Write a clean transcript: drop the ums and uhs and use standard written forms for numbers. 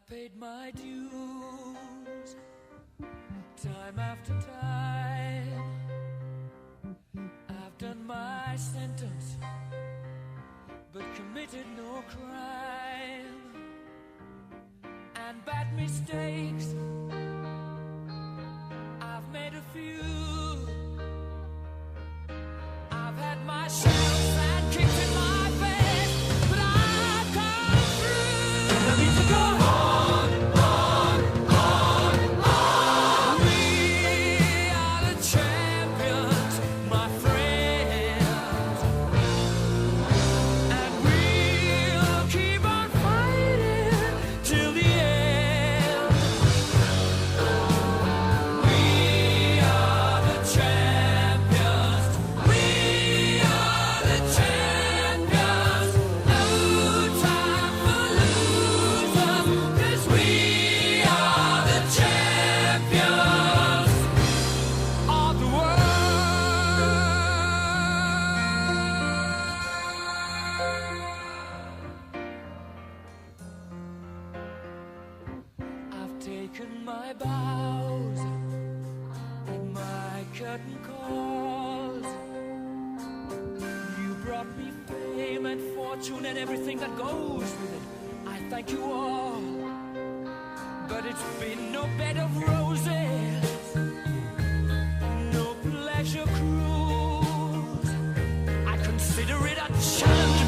paid my dues time after time. I've done my sentence, but committed no crime. And bad mistakes, I've made a few. I've had my shells and kicks in my face, but I've come through. I need to go on, on, on, on. We are the champions, my friends, and we'll keep on fighting till the end. We are the champions. We are the champions. No time for losers, 'cause we are the champions of the world. I've taken my bows and my curtain calls. You brought me fame and fortune and everything that goes with it. I thank you all, but it's been no bed of roses, no pleasure cruise. I consider it a challenge